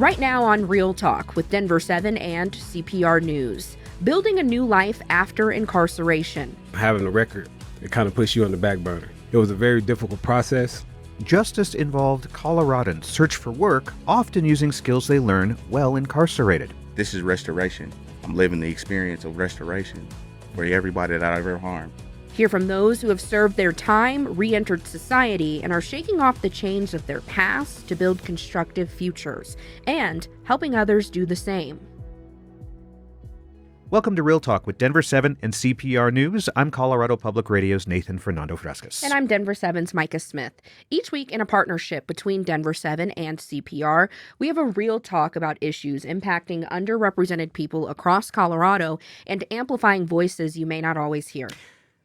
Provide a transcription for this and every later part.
Right now on Real Talk with Denver7 and CPR News, building a new life after incarceration. Having a record, it kind of puts you on the back burner. It was a very difficult process. Justice-involved Coloradans search for work, often using skills they learn while incarcerated. This is restoration. I'm living the experience of restoration for everybody that I've ever harmed. Hear from those who have served their time, re-entered society, and are shaking off the chains of their past to build constructive futures, and helping others do the same. Welcome to Real Talk with Denver7 and CPR News. I'm Colorado Public Radio's Nathan Fernando-Frescas. And I'm Denver7's Micah Smith. Each week in a partnership between Denver7 and CPR, we have a real talk about issues impacting underrepresented people across Colorado and amplifying voices you may not always hear.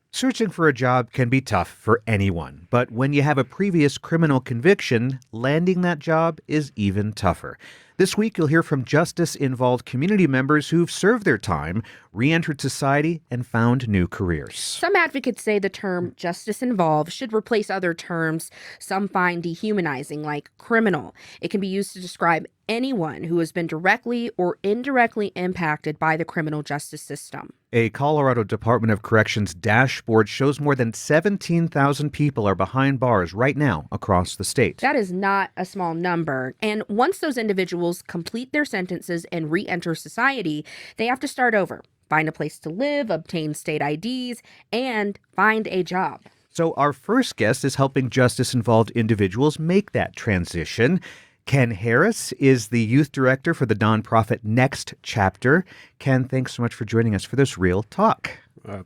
Searching for a job can be tough for anyone, but when you have a previous criminal conviction, landing that job is even tougher. This week, you'll hear from justice-involved community members who've served their time, re-entered society, and found new careers. Some advocates say the term justice-involved should replace other terms some find dehumanizing, like criminal. It can be used to describe anyone who has been directly or indirectly impacted by the criminal justice system. A Colorado Department of Corrections dashboard shows more than 17,000 people are behind bars right now across the state. That is not a small number. And once those individuals complete their sentences and re-enter society, they have to start over, find a place to live, obtain state IDs, and find a job. So our first guest is helping justice-involved individuals make that transition. Ken Harris is the youth director for the nonprofit Next Chapter. Ken, thanks so much for joining us for this Real Talk.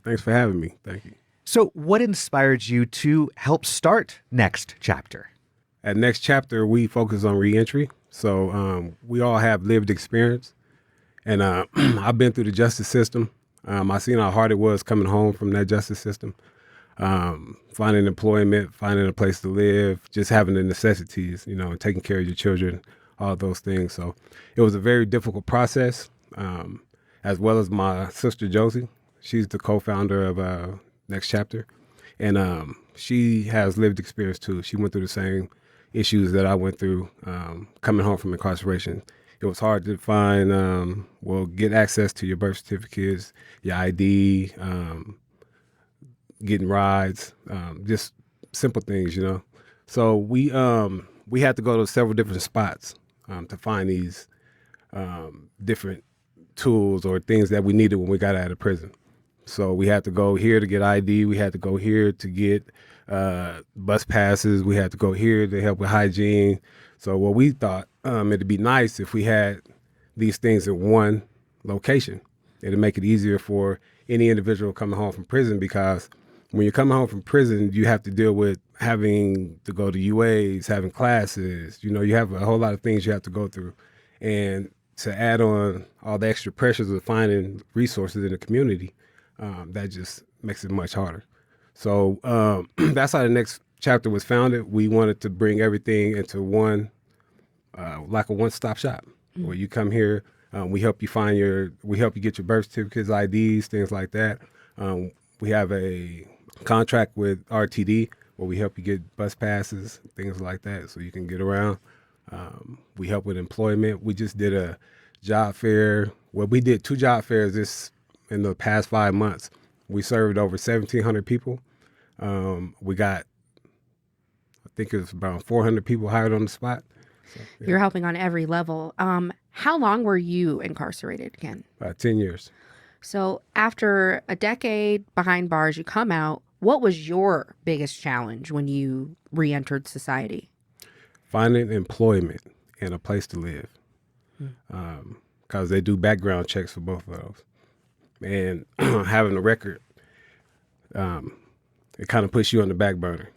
Thanks for having me. Thank you. So what inspired you to help start Next Chapter? At Next Chapter, we focus on reentry. So we all have lived experience. And I've been through the justice system. I've seen how hard it was coming home from that justice system. Finding employment, finding a place to live, just having the necessities, taking care of your children, all those things. So it was a very difficult process, as well as my sister, Josie. She's the co-founder of Next Chapter. And she has lived experience, too. She went through the same issues that I went through coming home from incarceration. It was hard to find, get access to your birth certificates, your ID, getting rides, just simple things, So we had to go to several different spots to find these different tools or things that we needed when we got out of prison. So we had to go here to get ID. We had to go here to get bus passes. We had to go here to help with hygiene. So what we thought, it'd be nice if we had these things in one location. It'd make it easier for any individual coming home from prison, because when you're coming home from prison, you have to deal with having to go to UAs, having classes. You have a whole lot of things you have to go through. And to add on all the extra pressures of finding resources in the community, that just makes it much harder. So that's how the Next Chapter was founded. We wanted to bring everything into one, like a one-stop shop, where you come here, we help you get your birth certificates, IDs, things like that. We have a contract with RTD where we help you get bus passes, things like that, so you can get around. We help with employment. We just did a job fair. Well, we did 2 job fairs in the past 5 months. We served over 1,700 people. We got, I think it was around 400 people hired on the spot. So, yeah. You're helping on every level. How long were you incarcerated, Ken? 10 years. So after a decade behind bars, you come out. What was your biggest challenge when you re-entered society? Finding employment and a place to live, because they do background checks for both of those. And having a record, it kind of puts you on the back burner,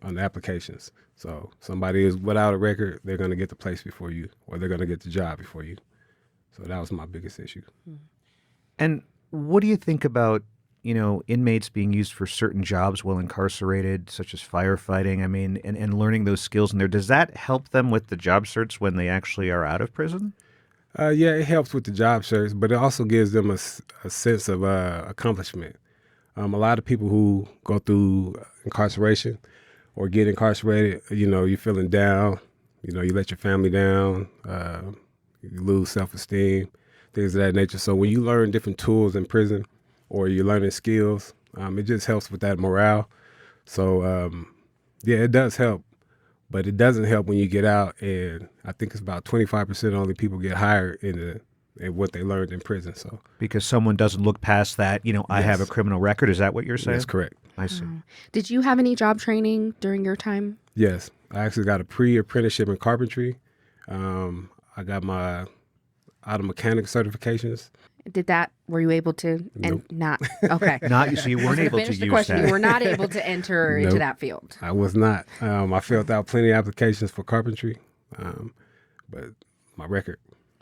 on the applications. So somebody is without a record, they're going to get the place before you, or they're going to get the job before you. So that was my biggest issue. And what do you think about, inmates being used for certain jobs while incarcerated, such as firefighting? I mean, and learning those skills in there. Does that help them with the job search when they actually are out of prison? Yeah, it helps with the job search, but it also gives them a sense of accomplishment. A lot of people who go through incarceration or get incarcerated, you're feeling down, You know, you let your family down, you lose self-esteem, things of that nature. So when you learn different tools in prison or you're learning skills, it just helps with that morale. So, yeah, it does help, but it doesn't help when you get out. And I think it's about 25% only people get hired in what they learned in prison. So Because someone doesn't look past that, I have a Yes. criminal record. Is that what you're saying? that's correct. I see. Did you have any job training during your time? Yes, I actually got a pre-apprenticeship in carpentry. I got my auto mechanic certifications. Were you able to? And not, okay. Not so you weren't able to Finish the use question. that. You were not able to enter into Nope. that field. I was not. I filled out plenty of applications for carpentry, but my record.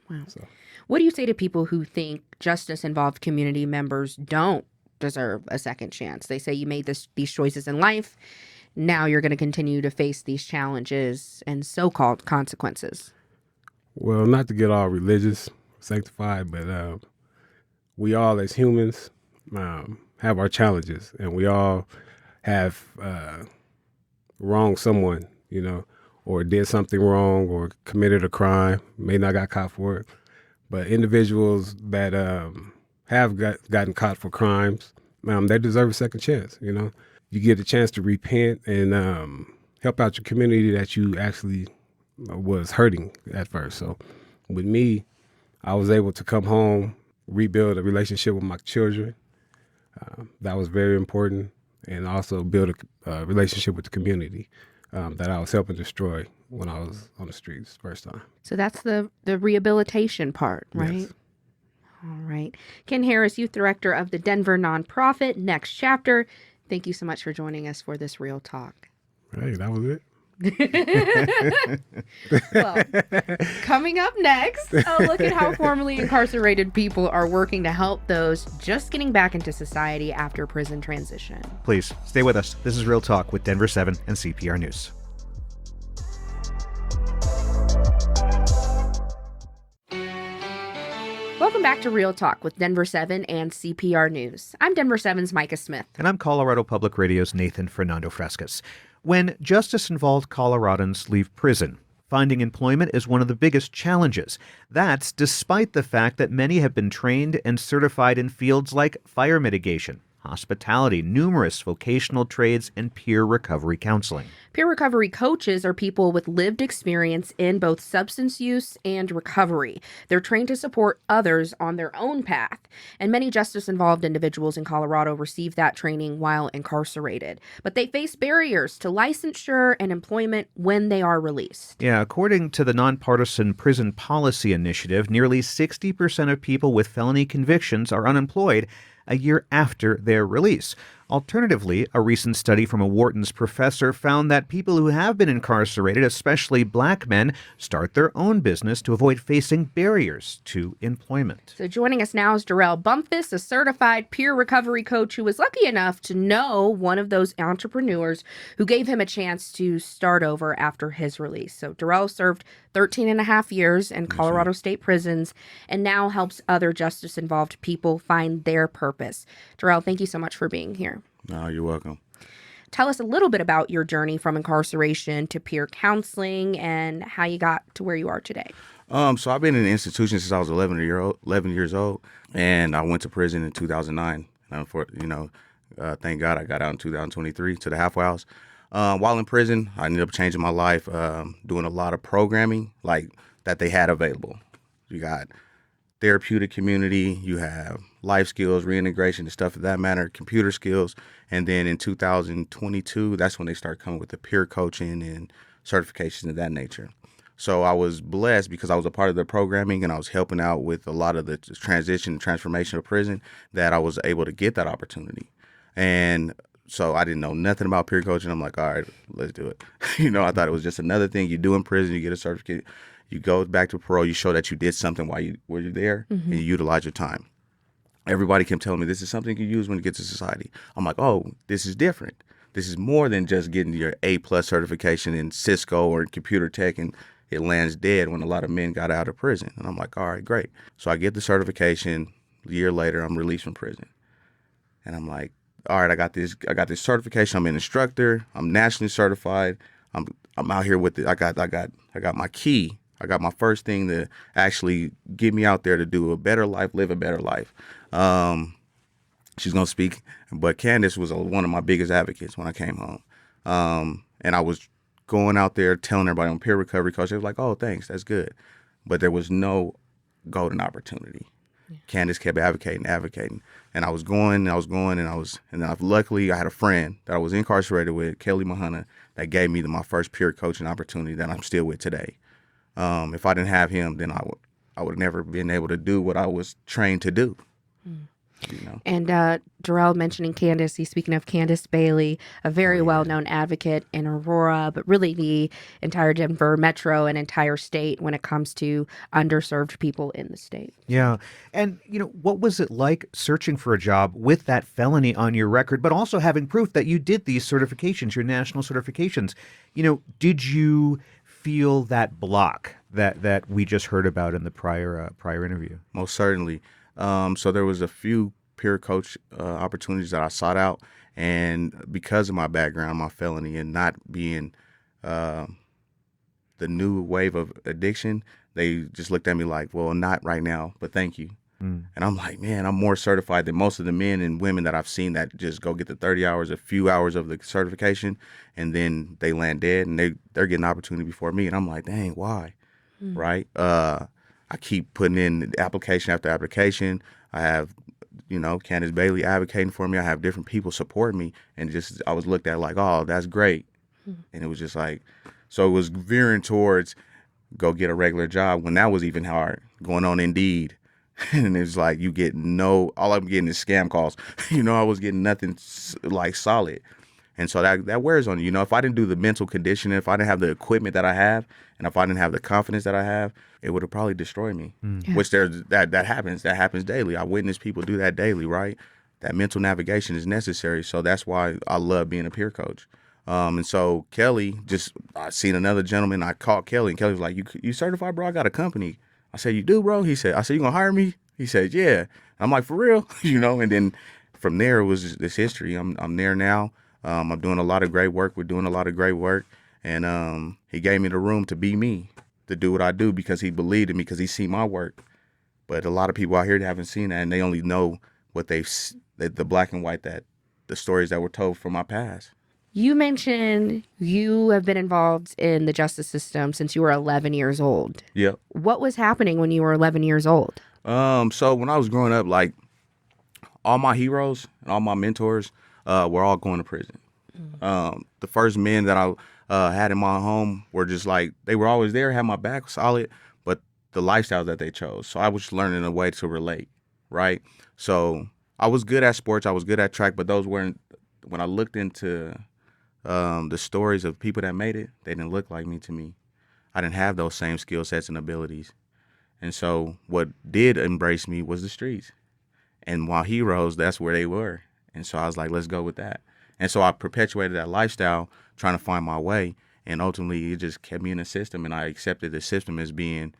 Wow. So. What do you say to people who think justice-involved community members don't deserve a second chance? They say you made these choices in life. Now you're going to continue to face these challenges and so-called consequences. Well, not to get all religious, sanctified, but we all as humans have our challenges, and we all have wronged someone, or did something wrong or committed a crime, may not got caught for it. But individuals that have gotten caught for crimes, they deserve a second chance, You get a chance to repent and help out your community that you actually was hurting at first. So with me, I was able to come home, rebuild a relationship with my children. That was very important. And also build a relationship with the community that I was helping destroy when I was on the streets first time. So that's the rehabilitation part, right? Yes. All right. Ken Harris, Youth Director of the Denver nonprofit Next Chapter. Thank you so much for joining us for this Real Talk. Hey, that was it. Well, coming up next, a look at how formerly incarcerated people are working to help those just getting back into society after prison transition. Please stay with us. This is Real Talk with Denver7 and CPR News. Welcome back to Real Talk with Denver7 and CPR News. I'm Denver7's Micah Smith. And I'm Colorado Public Radio's Nathan Fernando-Frescas. When justice-involved Coloradans leave prison, finding employment is one of the biggest challenges. That's despite the fact that many have been trained and certified in fields like fire mitigation, hospitality, numerous vocational trades, and peer recovery counseling. Peer recovery coaches are people with lived experience in both substance use and recovery. They're trained to support others on their own path. And many justice-involved individuals in Colorado receive that training while incarcerated. But they face barriers to licensure and employment when they are released. Yeah, according to the Nonpartisan Prison Policy Initiative, nearly 60% of people with felony convictions are unemployed a year after their release. Alternatively, a recent study from a Wharton's professor found that people who have been incarcerated, especially black men, start their own business to avoid facing barriers to employment. So joining us now is Darrell Bumpus, a certified peer recovery coach who was lucky enough to know one of those entrepreneurs who gave him a chance to start over after his release. So Darrell served 13 and a half years in Colorado state prisons and now helps other justice-involved people find their purpose. Darrell, thank you so much for being here. No, you're welcome. Tell us a little bit about your journey from incarceration to peer counseling and how you got to where you are today. So I've been in the institution since I was 11 years old, and I went to prison in 2009. Thank God I got out in 2023 to the halfway house. While in prison, I ended up changing my life, doing a lot of programming like that they had available. You got therapeutic community, you have life skills, reintegration, and stuff of that matter, computer skills. And then in 2022, that's when they start coming with the peer coaching and certifications of that nature. So I was blessed because I was a part of the programming and I was helping out with a lot of the transition and transformation of prison that I was able to get that opportunity. And so I didn't know nothing about peer coaching. I'm like, all right, let's do it. I thought it was just another thing you do in prison, you get a certificate, you go back to parole, you show that you did something while you were there, and you utilize your time. Everybody kept telling me this is something you use when you get to society. I'm like, oh, this is different. This is more than just getting your A+ certification in Cisco or in computer tech and it lands dead when a lot of men got out of prison. And I'm like, all right, great. So I get the certification. A year later, I'm released from prison. And I'm like, all right, I got this certification. I'm an instructor. I'm nationally certified. I'm out here with it. I got my key. I got my first thing to actually get me out there to do a better life, live a better life. She's gonna speak, but Candace was one of my biggest advocates when I came home. And I was going out there telling everybody on peer recovery coach. They was like, "Oh, thanks, that's good," but there was no golden opportunity. Candace kept advocating, and I was going, luckily I had a friend that I was incarcerated with, Kelly Mahana, that gave me my first peer coaching opportunity that I'm still with today. If I didn't have him, then I would have never been able to do what I was trained to do. You know? And Darrell mentioning Candace, he's speaking of Candace Bailey, a very well-known advocate in Aurora, but really the entire Denver metro and entire state when it comes to underserved people in the state. Yeah. And, what was it like searching for a job with that felony on your record, but also having proof that you did these certifications, your national certifications? Did you feel that block that we just heard about in the prior interview? Most certainly. So there was a few peer coach opportunities that I sought out, and because of my background, my felony, and not being the new wave of addiction, they just looked at me like, well, not right now, but thank you. And I'm like, man, I'm more certified than most of the men and women that I've seen that just go get the 30 hours, a few hours of the certification, and then they land dead, and they're getting an opportunity before me. And I'm like, dang, why? Right? I keep putting in application after application. I have, Candace Bailey advocating for me. I have different people supporting me, and I was looked at like, oh, that's great. And it was just like, so it was veering towards go get a regular job when that was even hard, going on Indeed. And it's like, all I'm getting is scam calls. I was getting nothing like solid. And so that wears on you. If I didn't do the mental conditioning, if I didn't have the equipment that I have, and if I didn't have the confidence that I have, it would have probably destroyed me. Yeah. Which that happens. That happens daily. I witness people do that daily, right? That mental navigation is necessary. So that's why I love being a peer coach. And so Kelly, I seen another gentleman. I called Kelly, and Kelly was like, "You certified, bro? I got a company." I said, "You do, bro?" I said, "You gonna hire me?" He said, "Yeah." I'm like, "For real?" And then from there it was this history. I'm there now. I'm doing a lot of great work. We're doing a lot of great work. And he gave me the room to be me, to do what I do, because he believed in me, because he seen my work. But a lot of people out here haven't seen that, and they only know what the black and white, the stories that were told from my past. You mentioned you have been involved in the justice system since you were 11 years old. Yep. What was happening when you were 11 years old? So when I was growing up, like, all my heroes and all my mentors were all going to prison. The first men that I had in my home were just like, they were always there, had my back solid, but the lifestyle that they chose. So I was learning a way to relate, right? So I was good at sports, I was good at track, but those weren't, when I looked into the stories of people that made it, they didn't look like me to me. I didn't have those same skill sets and abilities. And so what did embrace me was the streets. And my heroes, that's where they were. And so I was like, let's go with that. And so I perpetuated that lifestyle, trying to find my way. And ultimately, it just kept me in the system. And I accepted the system as being,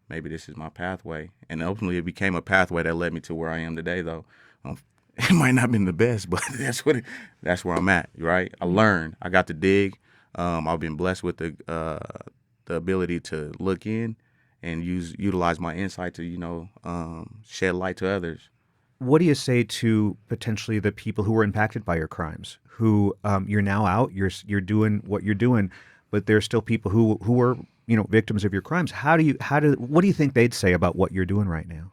maybe this is my pathway. And ultimately, it became a pathway that led me to where I am today, though. It might not have been the best, but that's where I'm at, right? I learned. I got to dig. I've been blessed with the ability to look in and utilize my insight to, shed light to others. What do you say to potentially the people who were impacted by your crimes, who you're now out, you're doing what you're doing, but there's still people who are victims of your crimes? What do you think they'd say about what you're doing right now?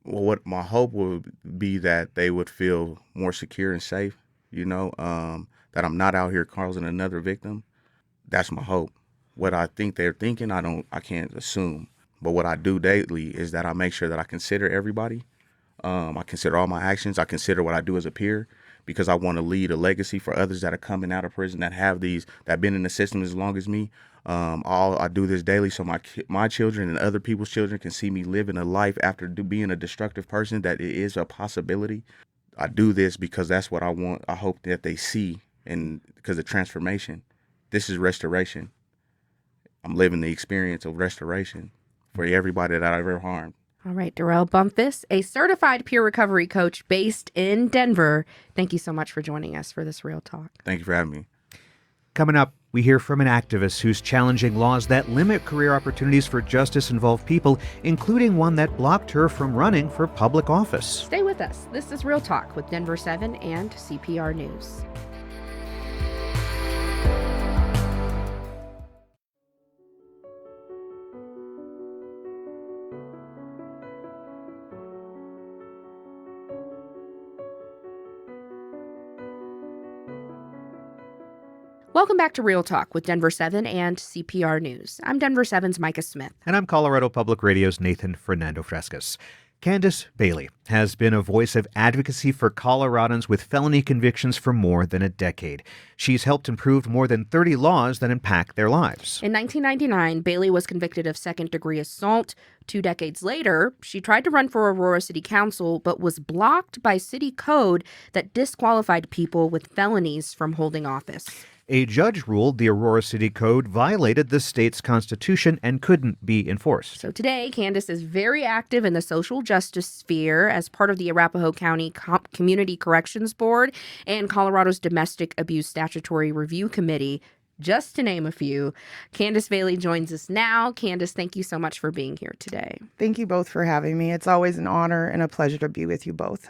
Well, what my hope would be that they would feel more secure and safe, that I'm not out here causing another victim. That's my hope. What I think they're thinking, I can't assume. But what I do daily is that I make sure that I consider everybody. I consider all my actions. I consider what I do as a peer, because I want to leave a legacy for others that are coming out of prison, that have that been in the system as long as me. I do this daily so my children and other people's children can see me living a life after being a destructive person, that it is a possibility. I do this because that's what I want. I hope that they see, and because of transformation. This is restoration. I'm living the experience of restoration for everybody that I've ever harmed. All right, Darrell Bumpus, a certified peer recovery coach based in Denver. Thank you so much for joining us for this Real Talk. Thank you for having me. Coming up, we hear from an activist who's challenging laws that limit career opportunities for justice-involved people, including one that blocked her from running for public office. Stay with us. This is Real Talk with Denver7 and CPR News. Welcome back to Real Talk with Denver7 and CPR News. I'm Denver7's Micah Smith. And I'm Colorado Public Radio's Nathan Fernando-Frescas. Candace Bailey has been a voice of advocacy for Coloradans with felony convictions for more than a decade. She's helped improve more than 30 laws that impact their lives. In 1999, Bailey was convicted of second-degree assault. 2 decades later, she tried to run for Aurora City Council, but was blocked by city code that disqualified people with felonies from holding office. A judge ruled the Aurora City Code violated the state's constitution and couldn't be enforced. So today, Candace is very active in the social justice sphere as part of the Arapahoe County Community Corrections Board and Colorado's Domestic Abuse Statutory Review Committee, just to name a few. Candace Bailey joins us now. Candace, thank you so much for being here today. Thank you both for having me. It's always an honor and a pleasure to be with you both.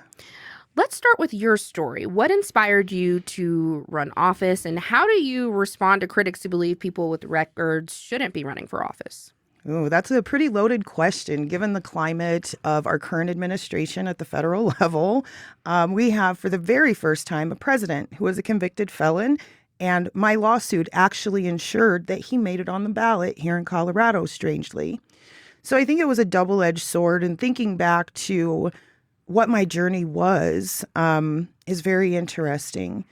Let's start with your story. What inspired you to run office, and how do you respond to critics who believe people with records shouldn't be running for office? Ooh, that's a pretty loaded question, given the climate of our current administration at the federal level. We have, for the very first time, a president who was a convicted felon, and my lawsuit actually ensured that he made it on the ballot here in Colorado, strangely. So I think it was a double-edged sword, and thinking back to what my journey was is very interesting.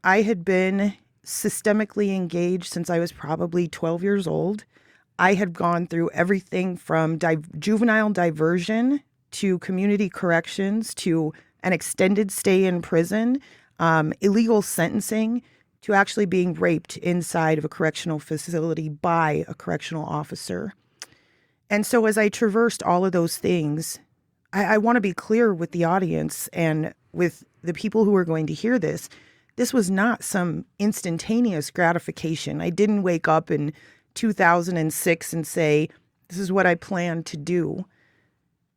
I had been systemically engaged since I was probably 12 years old. I had gone through everything from juvenile diversion to community corrections to an extended stay in prison, illegal sentencing, to actually being raped inside of a correctional facility by a correctional officer. And so as I traversed all of those things, I want to be clear with the audience and with the people who are going to hear this. This was not some instantaneous gratification. I didn't wake up in 2006 and say, this is what I plan to do.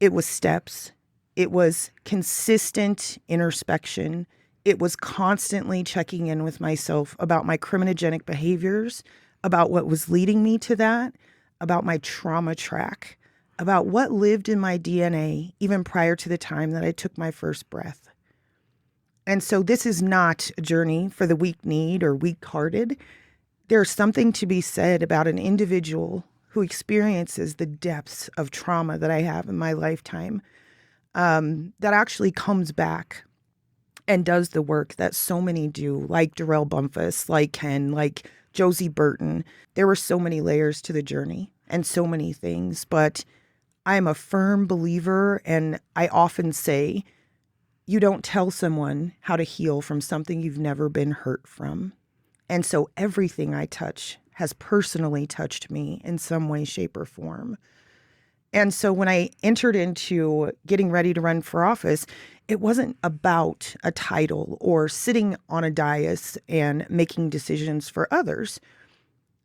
It was steps. It was consistent introspection. It was constantly checking in with myself about my criminogenic behaviors, about what was leading me to that, about my trauma track, about what lived in my DNA even prior to the time that I took my first breath. And so this is not a journey for the weak-kneed or weak-hearted. There's something to be said about an individual who experiences the depths of trauma that I have in my lifetime, that actually comes back and does the work that so many do, like Darrell Bumpus, like Ken, like Josie Burton. There were so many layers to the journey and so many things, but I'm a firm believer, and I often say, you don't tell someone how to heal from something you've never been hurt from. And so everything I touch has personally touched me in some way, shape, or form. And so when I entered into getting ready to run for office, it wasn't about a title or sitting on a dais and making decisions for others.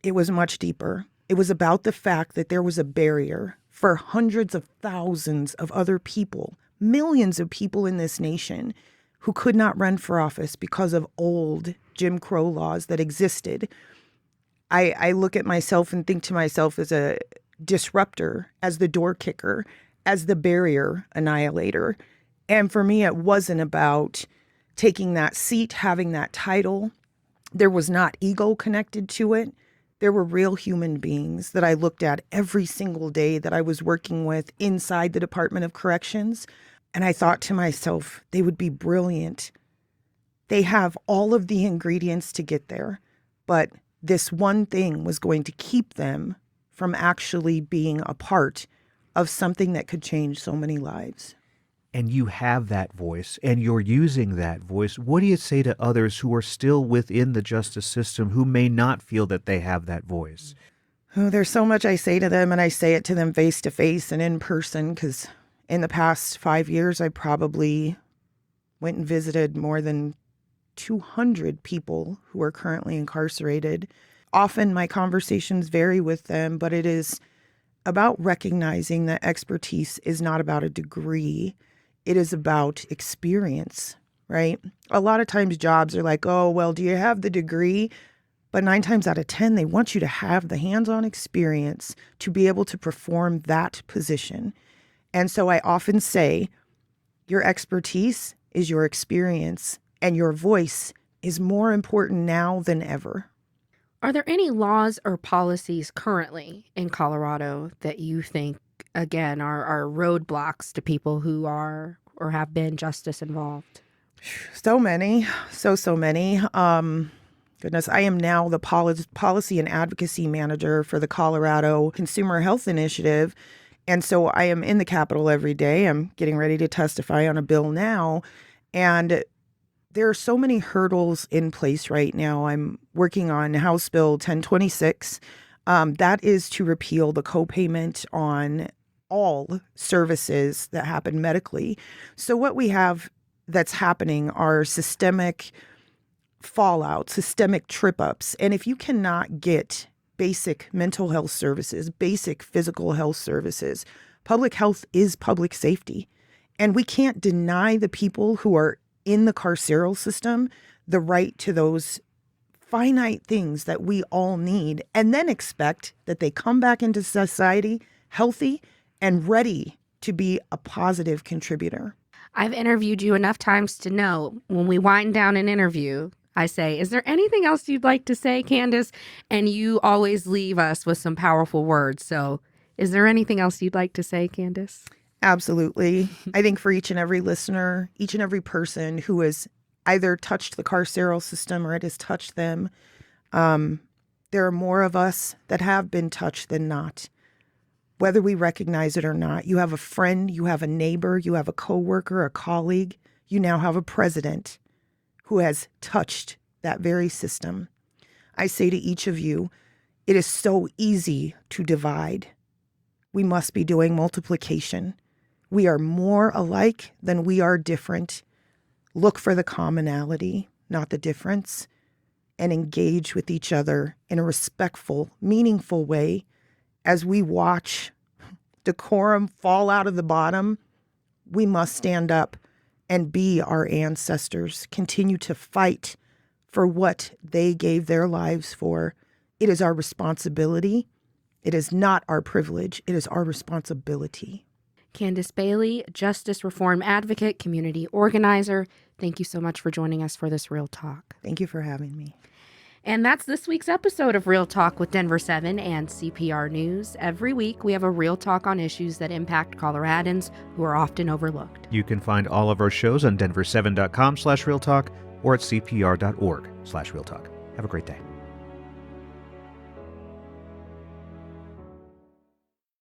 It was much deeper. It was about the fact that there was a barrier for hundreds of thousands of other people, millions of people in this nation who could not run for office because of old Jim Crow laws that existed. I look at myself and think to myself as a disruptor, as the door kicker, as the barrier annihilator. And for me, it wasn't about taking that seat, having that title. There was not ego connected to it. There were real human beings that I looked at every single day that I was working with inside the Department of Corrections. And I thought to myself, they would be brilliant. They have all of the ingredients to get there. But this one thing was going to keep them from actually being a part of something that could change so many lives. And you have that voice, and you're using that voice. What do you say to others who are still within the justice system who may not feel that they have that voice? Oh, there's so much I say to them, and I say it to them face to face and in person, because in the past 5 years, I probably went and visited more than 200 people who are currently incarcerated. Often my conversations vary with them, but it is about recognizing that expertise is not about a degree. It is about experience, right? A lot of times jobs are like, oh, well, do you have the degree? But 9 times out of 10, they want you to have the hands-on experience to be able to perform that position. And so I often say, your expertise is your experience, and your voice is more important now than ever. Are there any laws or policies currently in Colorado that you think, again, are roadblocks to people who are or have been justice involved? So many, so many. Goodness, I am now the policy and advocacy manager for the Colorado Consumer Health Initiative. And so I am in the Capitol every day. I'm getting ready to testify on a bill now. And there are so many hurdles in place right now. I'm working on House Bill 1026. That is to repeal the copayment on all services that happen medically. So what we have that's happening are systemic fallout, systemic trip-ups. And if you cannot get basic mental health services, basic physical health services, public health is public safety. And we can't deny the people who are in the carceral system the right to those finite things that we all need, and then expect that they come back into society healthy and ready to be a positive contributor. I've interviewed you enough times to know when we wind down an interview, I say, is there anything else you'd like to say, Candace? And you always leave us with some powerful words. So is there anything else you'd like to say, Candace? Absolutely. I think for each and every listener, each and every person who has either touched the carceral system or it has touched them, there are more of us that have been touched than not. Whether we recognize it or not, you have a friend, you have a neighbor, you have a coworker, a colleague, you now have a president who has touched that very system. I say to each of you, it is so easy to divide. We must be doing multiplication. We are more alike than we are different. Look for the commonality, not the difference, and engage with each other in a respectful, meaningful way as we watch decorum fall out of the bottom. We must stand up and be our ancestors, continue to fight for what they gave their lives for. It is our responsibility. It is not our privilege. It is our responsibility. Candace Bailey, justice reform advocate, community organizer. Thank you so much for joining us for this Real Talk. Thank you for having me. And that's this week's episode of Real Talk with Denver7 and CPR News. Every week, we have a Real Talk on issues that impact Coloradans who are often overlooked. You can find all of our shows on denver7.com/realtalk or at cpr.org/realtalk. Have a great day.